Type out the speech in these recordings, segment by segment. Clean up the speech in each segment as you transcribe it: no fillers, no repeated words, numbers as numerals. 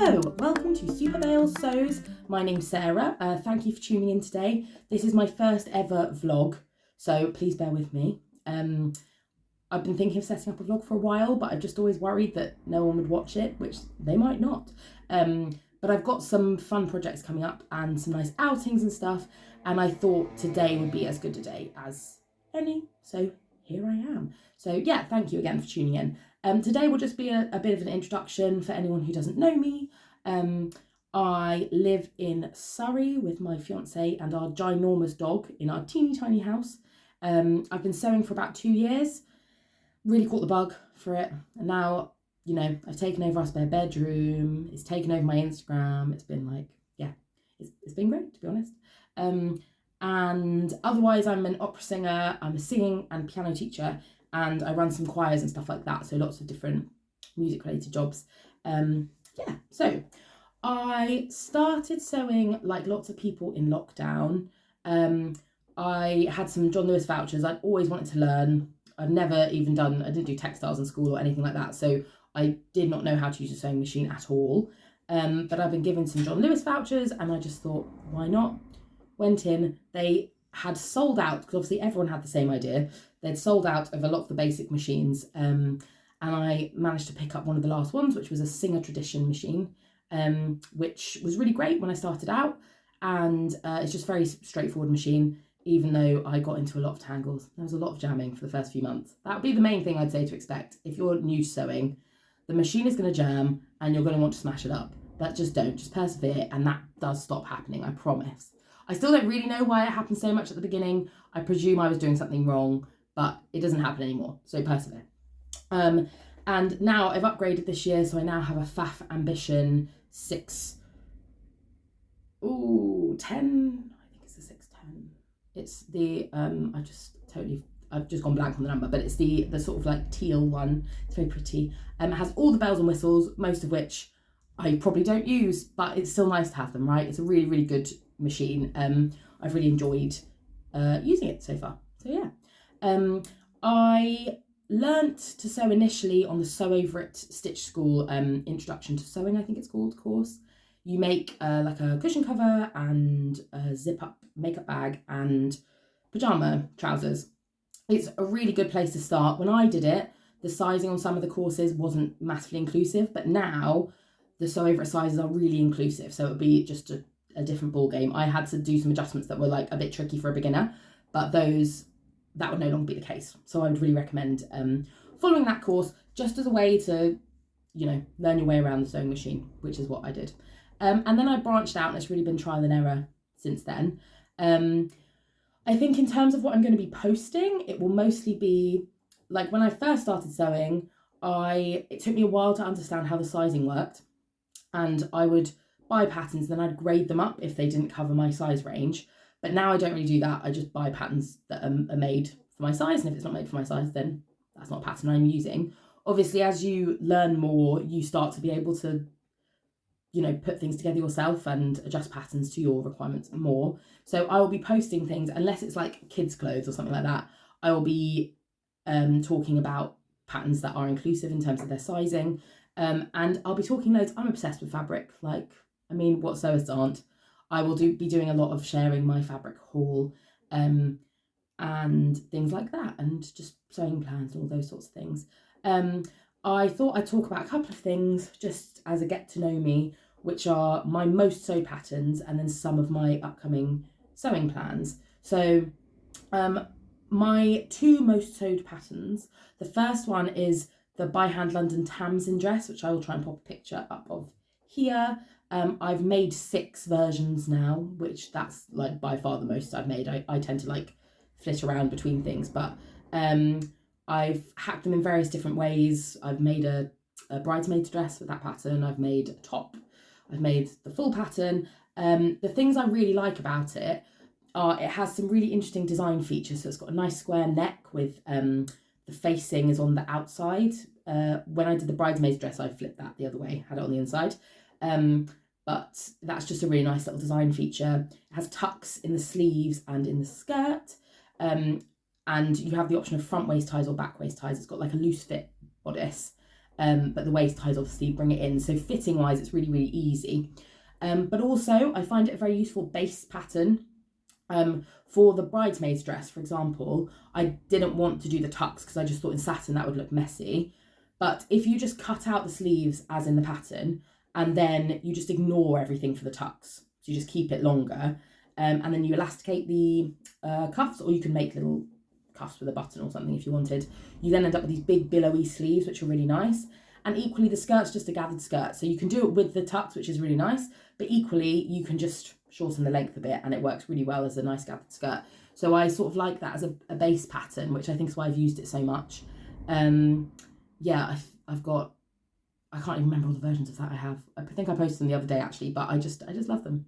Hello, welcome to Superbailles Sews. My name's Sarah. Thank you for tuning in today. This is my first ever vlog, so please bear with me. I've been thinking of setting up a vlog for a while, but I've just always worried that no one would watch it, which they might not. But I've got some fun projects coming up and some nice outings and stuff, and I thought today would be as good a day as any, so here I am. So yeah, thank you again for tuning in. Today will just be a bit of an introduction for anyone who doesn't know me. I live in Surrey with my fiance and our ginormous dog in our teeny tiny house. I've been sewing for about 2 years, really caught the bug for it. And now, you know, I've taken over our spare bedroom, it's taken over my Instagram. It's been like, yeah, it's been great, to be honest. And otherwise I'm an opera singer, I'm a singing and piano teacher, and I run some choirs and stuff like that, so lots of different music related jobs. Yeah, so I started sewing like lots of people in lockdown. I had some John Lewis vouchers. I'd always wanted to learn. I didn't do textiles in school or anything like that, so I did not know how to use a sewing machine at all. But I've been given some John Lewis vouchers and I just thought, why not? Went in, they had sold out, because obviously everyone had the same idea. They'd sold out of a lot of the basic machines, and I managed to pick up one of the last ones, which was a Singer Tradition machine, which was really great when I started out, and it's just a very straightforward machine, even though I got into a lot of tangles. There was a lot of jamming for the first few months. That would be the main thing I'd say to expect. If you're new to sewing, the machine is going to jam and you're going to want to smash it up, but just persevere, and that does stop happening, I promise. I still don't really know why it happened so much at the beginning. I presume I was doing something wrong, but it doesn't happen anymore, so persevere. And now I've upgraded this year, so I now have a Pfaff Ambition 10, I think it's the 610. It's the, I've just gone blank on the number, but it's the sort of like teal one. It's very pretty. It has all the bells and whistles, most of which I probably don't use, but it's still nice to have them, right? It's a really, really good machine. I've really enjoyed using it so far. So yeah. I learnt to sew initially on the Sew Over It Stitch School Introduction to Sewing, I think it's called, course. You make like a cushion cover and a zip up makeup bag and pajama trousers. It's a really good place to start. When I did it, the sizing on some of the courses wasn't massively inclusive, but now the Sew Over It sizes are really inclusive, so it would be just a different ball game. I had to do some adjustments that were like a bit tricky for a beginner, but that would no longer be the case. So I would really recommend following that course just as a way to, you know, learn your way around the sewing machine, which is what I did. And then I branched out, and it's really been trial and error since then. I think in terms of what I'm going to be posting, it will mostly be like when I first started sewing, it took me a while to understand how the sizing worked, and I would buy patterns, then I'd grade them up if they didn't cover my size range. But now I don't really do that. I just buy patterns that are made for my size, and if it's not made for my size, then that's not a pattern I'm using. Obviously, as you learn more, you start to be able to, you know, put things together yourself and adjust patterns to your requirements more. So I will be posting things, unless it's like kids' clothes or something like that, I will be talking about patterns that are inclusive in terms of their sizing. And I'll be talking loads. I'm obsessed with fabric. Like, I mean, what sewists aren't? I will be doing a lot of sharing my fabric haul and things like that, and just sewing plans and all those sorts of things. I thought I'd talk about a couple of things just as a get to know me, which are my most sewed patterns and then some of my upcoming sewing plans. So my two most sewed patterns, the first one is the By Hand London Tamsin dress, which I will try and pop a picture up of here. I've made 6 versions now, which that's like by far the most I've made. I tend to like flit around between things, but I've hacked them in various different ways. I've made a bridesmaid's dress with that pattern. I've made a top. I've made the full pattern. The things I really like about it are it has some really interesting design features. So it's got a nice square neck with the facing is on the outside. When I did the bridesmaid's dress, I flipped that the other way, had it on the inside. But that's just a really nice little design feature. It has tucks in the sleeves and in the skirt. And you have the option of front waist ties or back waist ties. It's got like a loose fit bodice. but the waist ties obviously bring it in. So fitting wise, it's really, really easy. But also I find it a very useful base pattern. For the bridesmaid's dress, for example, I didn't want to do the tucks because I just thought in satin that would look messy. But if you just cut out the sleeves as in the pattern, and then you just ignore everything for the tucks, so you just keep it longer, and then you elasticate the cuffs, or you can make little cuffs with a button or something if you wanted. You then end up with these big billowy sleeves, which are really nice. And equally, the skirt's just a gathered skirt, so you can do it with the tucks, which is really nice, but equally you can just shorten the length a bit and it works really well as a nice gathered skirt. So I sort of like that as a base pattern, which I think is why I've used it so much. Yeah, I've got, I can't even remember all the versions of that I have. I think I posted them the other day actually, but I just love them.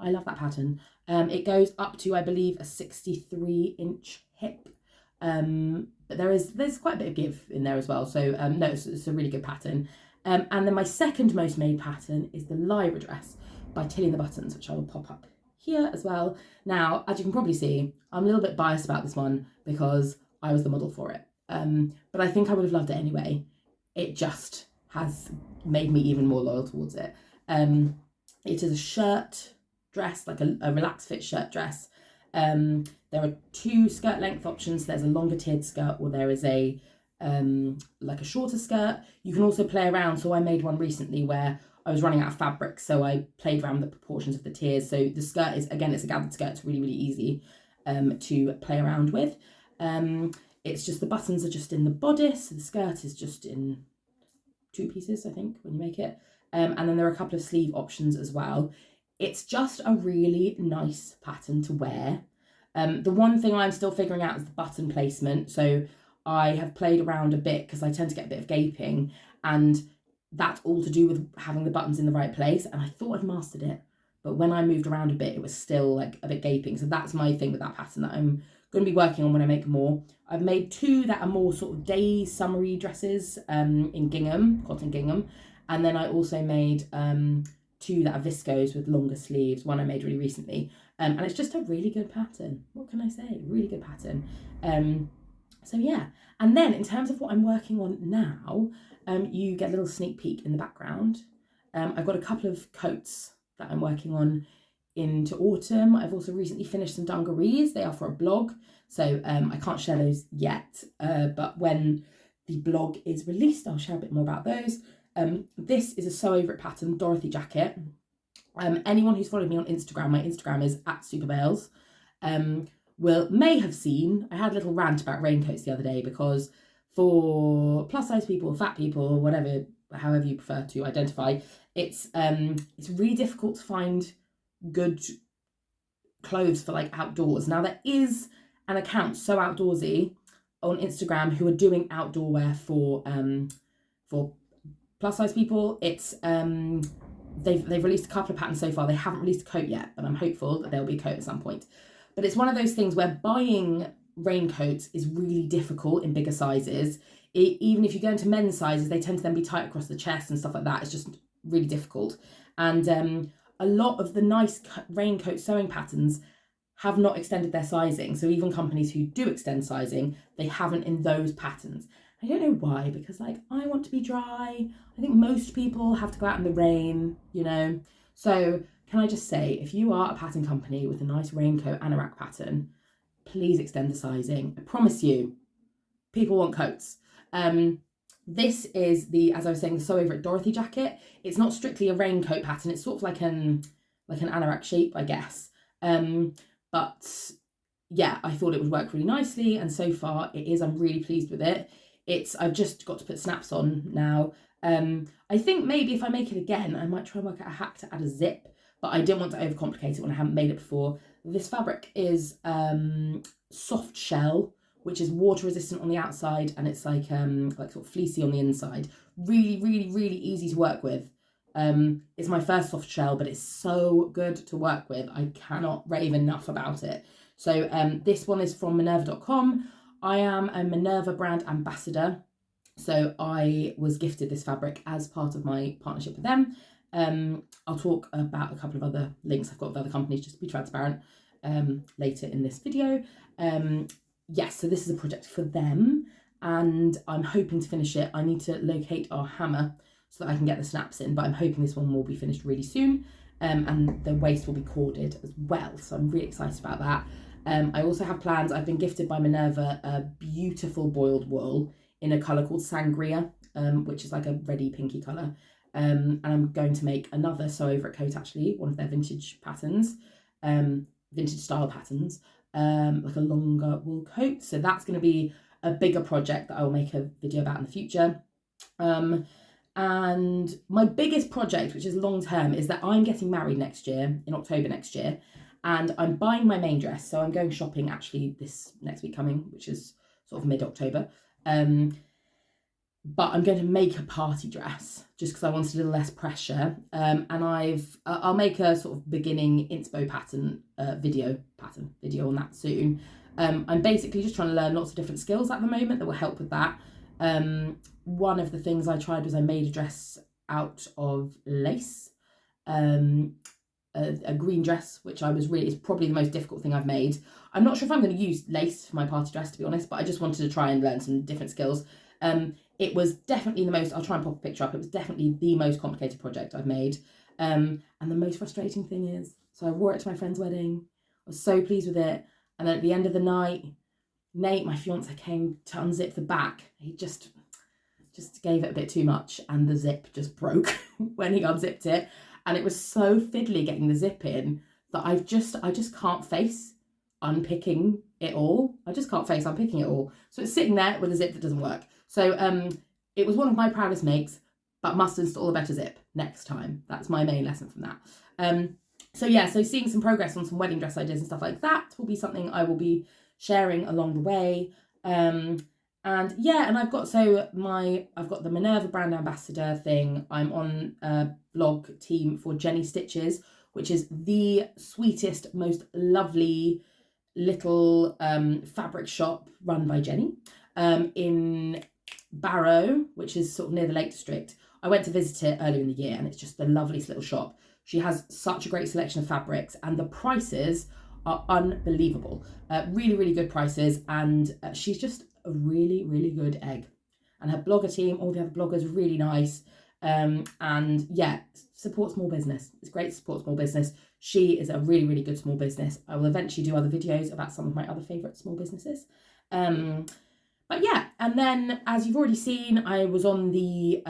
I love that pattern. It goes up to, I believe, a 63-inch hip. But there's quite a bit of give in there as well. So no, it's a really good pattern. And then my second most made pattern is the Lyra dress by Tilly and the Buttons, which I will pop up here as well. Now, as you can probably see, I'm a little bit biased about this one because I was the model for it. But I think I would have loved it anyway. It just has made me even more loyal towards it. It is a shirt dress, like a relaxed fit shirt dress. There are 2 skirt length options. There's a longer tiered skirt, or there is a like a shorter skirt. You can also play around. So I made one recently where I was running out of fabric, so I played around with the proportions of the tiers. So the skirt is, again, it's a gathered skirt. It's really, really easy to play around with. It's just the buttons are just in the bodice. The skirt is just in 2 pieces, I think, when you make it. And then there are a couple of sleeve options as well. It's just a really nice pattern to wear. The one thing I'm still figuring out is the button placement. So I have played around a bit because I tend to get a bit of gaping, and that's all to do with having the buttons in the right place. And I thought I'd mastered it, but when I moved around a bit, it was still like a bit gaping. So that's my thing with that pattern that I'm going to be working on when I make more. I've made 2 that are more sort of day summery dresses in gingham, cotton gingham. And then I also made 2 that are viscose with longer sleeves, one I made really recently. And it's just a really good pattern. What can I say? Really good pattern. So yeah. And then in terms of what I'm working on now, you get a little sneak peek in the background. I've got a couple of coats that I'm working on into autumn. I've also recently finished some dungarees. They are for a blog, so I can't share those yet, but when the blog is released, I'll share a bit more about those. This is a Sew Over It pattern, Dorothy jacket. Anyone who's followed me on Instagram, my Instagram is @Superbailles, may have seen, I had a little rant about raincoats the other day because for plus size people, fat people, whatever, however you prefer to identify, it's really difficult to find good clothes for like outdoors. Now there is an account, So Outdoorsy, on Instagram who are doing outdoor wear for plus size people. It's they've released a couple of patterns so far. They haven't released a coat yet, but I'm hopeful that there'll be a coat at some point. But it's one of those things where buying raincoats is really difficult in bigger sizes. Even if you go into men's sizes, they tend to then be tight across the chest and stuff like that. It's just really difficult. And a lot of the nice raincoat sewing patterns have not extended their sizing. So even companies who do extend sizing, they haven't in those patterns. I don't know why, because like I want to be dry. I think most people have to go out in the rain, you know. So can I just say, if you are a pattern company with a nice raincoat anorak pattern, please extend the sizing. I promise you, people want coats. This is the, as I was saying, the Sew Over It Dorothy jacket. It's not strictly a raincoat pattern. It's sort of like an anorak shape, I guess. But yeah, I thought it would work really nicely, and so far it is. I'm really pleased with it. I've just got to put snaps on now. I think maybe if I make it again, I might try and work out a hack to add a zip, but I didn't want to overcomplicate it when I haven't made it before. This fabric is soft shell, which is water resistant on the outside, and it's like sort of fleecy on the inside. Really, really, really easy to work with. It's my first soft shell, but it's so good to work with. I cannot rave enough about it. So this one is from Minerva.com. I am a Minerva brand ambassador, so I was gifted this fabric as part of my partnership with them. I'll talk about a couple of other links I've got with other companies, just to be transparent, later in this video. Yes, so this is a project for them, and I'm hoping to finish it. I need to locate our hammer so that I can get the snaps in, but I'm hoping this one will be finished really soon, and the waist will be corded as well, so I'm really excited about that. I also have plans. I've been gifted by Minerva a beautiful boiled wool in a colour called Sangria, which is like a reddy pinky colour. And I'm going to make another sew over it coat, actually, one of their vintage patterns, vintage style patterns, like a longer wool coat. So that's going to be a bigger project that I will make a video about in the future. And my biggest project, which is long term, is that I'm getting married next year, in October next year, and I'm buying my main dress. So I'm going shopping actually this next week coming, which is sort of mid-October. But I'm going to make a party dress just because I wanted a little less pressure. And I'll make a sort of beginning inspo pattern video on that soon. I'm basically just trying to learn lots of different skills at the moment that will help with that. One of the things I tried was I made a dress out of lace, a green dress, which is probably the most difficult thing I've made. I'm not sure if I'm going to use lace for my party dress, to be honest, but I just wanted to try and learn some different skills. It was definitely I'll try and pop a picture up. It was definitely the most complicated project I've made. And the most frustrating thing is, so I wore it to my friend's wedding. I was so pleased with it. And then at the end of the night, Nate, my fiance, came to unzip the back. He just gave it a bit too much, and the zip just broke when he unzipped it. And it was so fiddly getting the zip in that I just can't face unpicking it all. I just can't face unpicking it all. So it's sitting there with a zip that doesn't work. So it was one of my proudest makes, but must install a better zip next time. That's my main lesson from that. So seeing some progress on some wedding dress ideas and stuff like that will be something I will be sharing along the way. And I've got the Minerva brand ambassador thing. I'm on a blog team for Jenny Stitches, which is the sweetest, most lovely little fabric shop run by Jenny in Barrow, which is sort of near the Lake District. I went to visit it earlier in the year, and it's just the loveliest little shop. She has such a great selection of fabrics, and the prices are unbelievable. Really, really good prices, and she's just a really, really good egg. And her blogger team, all the other bloggers, are really nice. Support small business. It's great to support small business. She is a really, really good small business. I will eventually do other videos about some of my other favourite small businesses. And then, as you've already seen, I was on the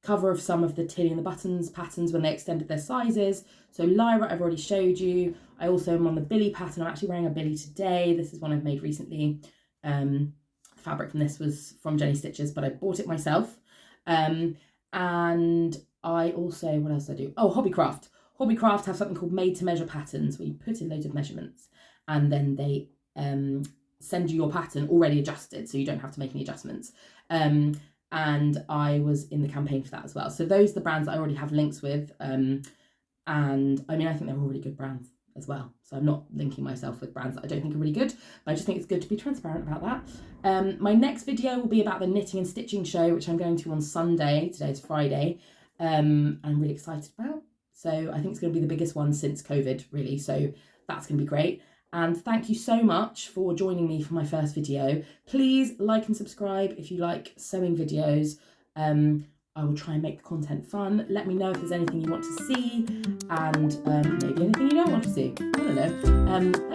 cover of some of the Tilly and the Buttons patterns when they extended their sizes. So Lyra, I've already showed you. I also am on the Billy pattern. I'm actually wearing a Billy today. This is one I've made recently. The fabric from this was from Jenny Stitches, but I bought it myself. And I also, what else did I do? Oh, Hobbycraft. Hobbycraft have something called made to measure patterns, where you put in loads of measurements and then they send you your pattern already adjusted, so you don't have to make any adjustments. And I was in the campaign for that as well. So those are the brands that I already have links with. And I mean, I think they're all really good brands as well. So I'm not linking myself with brands that I don't think are really good, but I just think it's good to be transparent about that. My next video will be about the knitting and stitching show, which I'm going to on Sunday. Today is Friday. I'm really excited about. So I think it's going to be the biggest one since COVID, really. So that's going to be great. And thank you so much for joining me for my first video. Please like and subscribe if you like sewing videos. I will try and make the content fun. Let me know if there's anything you want to see, and maybe anything you don't want to see. I don't know.